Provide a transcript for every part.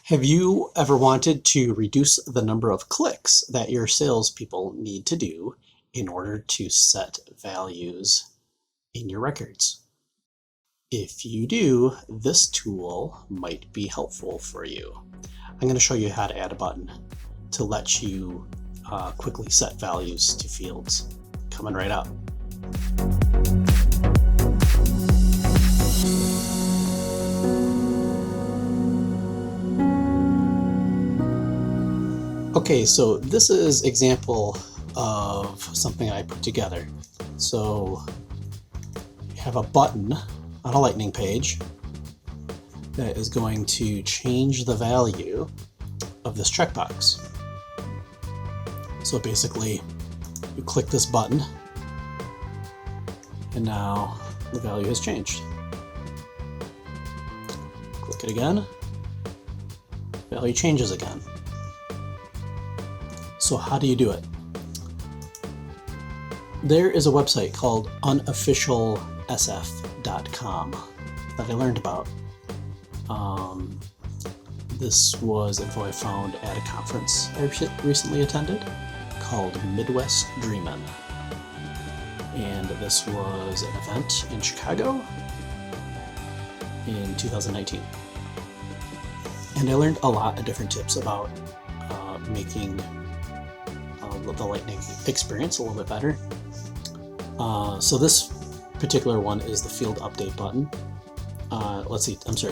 Have you ever wanted to reduce the number of clicks that your salespeople need to do in order to set values in your records? If you do, this tool might be helpful for you. I'm going to show you how to add a button to let you quickly set values to fields. Coming right up. Okay, so this is example of something I put together. So you have a button on a Lightning page that is going to change the value of this checkbox. So basically, you click this button, and now the value has changed. Click it again, value changes again. So how do you do it? There is a website called unofficialsf.com that I learned about. This was info I found at a conference I recently attended called Midwest Dreamin'. And this was an event in Chicago in 2019. And I learned a lot of different tips about making the Lightning experience a little bit better. So this particular one is the field update button.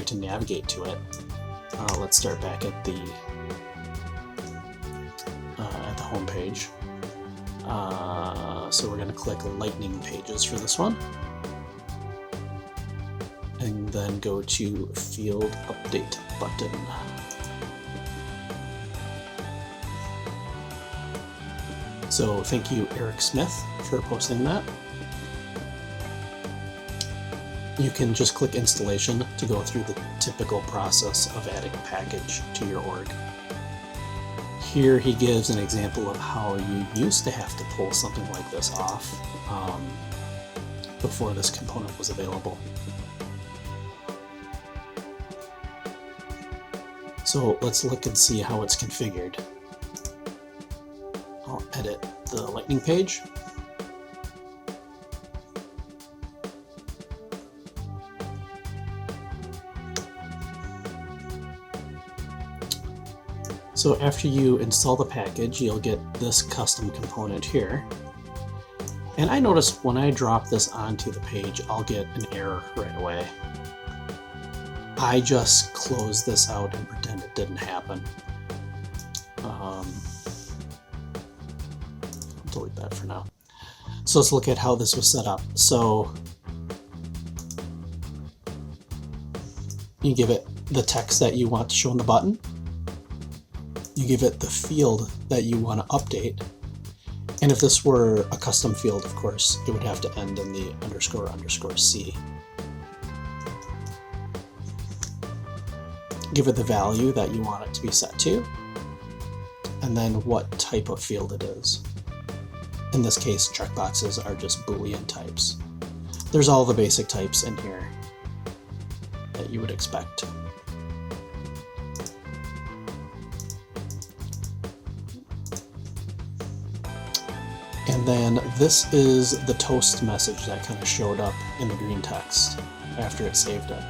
To navigate to it, let's start back at the home page. So we're going to click Lightning Pages for this one, and then go to Field Update button. So thank you, Eric Smith, for posting that. You can just click Installation to go through the typical process of adding a package to your org. Here he gives an example of how you used to have to pull something like this off before this component was available. So let's look and see how it's configured. I'll edit the Lightning page. So after you install the package, you'll get this custom component here. And I noticed when I drop this onto the page, I'll get an error right away. I just close this out and pretend it didn't happen. Delete that for now. So let's look at how this was set up. So you give it the text that you want to show in the button. You give it the field that you want to update. And if this were a custom field, of course, it would have to end in the __C. Give it the value that you want it to be set to, and then what type of field it is. In this case, checkboxes are just Boolean types. There's all the basic types in here that you would expect. And then this is the toast message that kind of showed up in the green text after it saved it.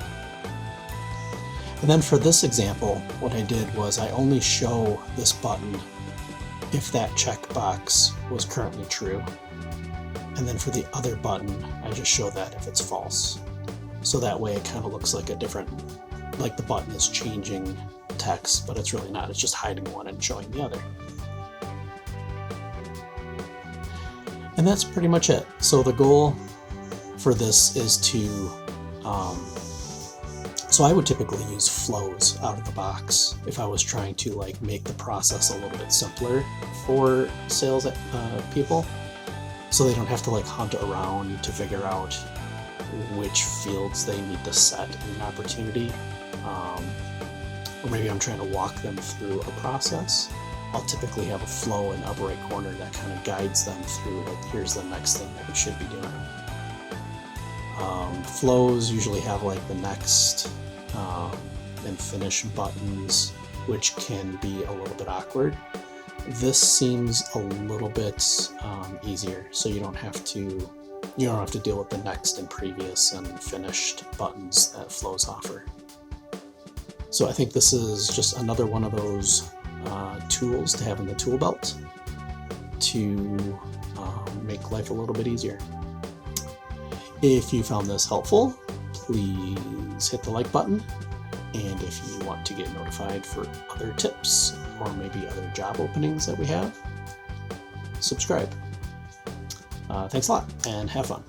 And then for this example, what I did was I only show this button if that checkbox was currently true. And then for the other button, I just show that if it's false. So that way it kind of looks like a different, like the button is changing text, but it's really not. It's just hiding one and showing the other. And that's pretty much it. So the goal for this is to, so I would typically use flows out of the box if I was trying to like make the process a little bit simpler for sales people, so they don't have to like hunt around to figure out which fields they need to set in an opportunity. Or maybe I'm trying to walk them through a process. I'll typically have a flow in the upper right corner that kind of guides them through, like, here's the next thing that we should be doing. Flows usually have like the next and finish buttons which can be a little bit awkward. This seems a little bit easier, so you don't have to deal with the next and previous and finished buttons that flows offer. So I think this is just another one of those tools to have in the tool belt to make life a little bit easier. If you found this helpful, please hit the like button. And if you want to get notified for other tips or maybe other job openings that we have, subscribe. Thanks a lot and have fun.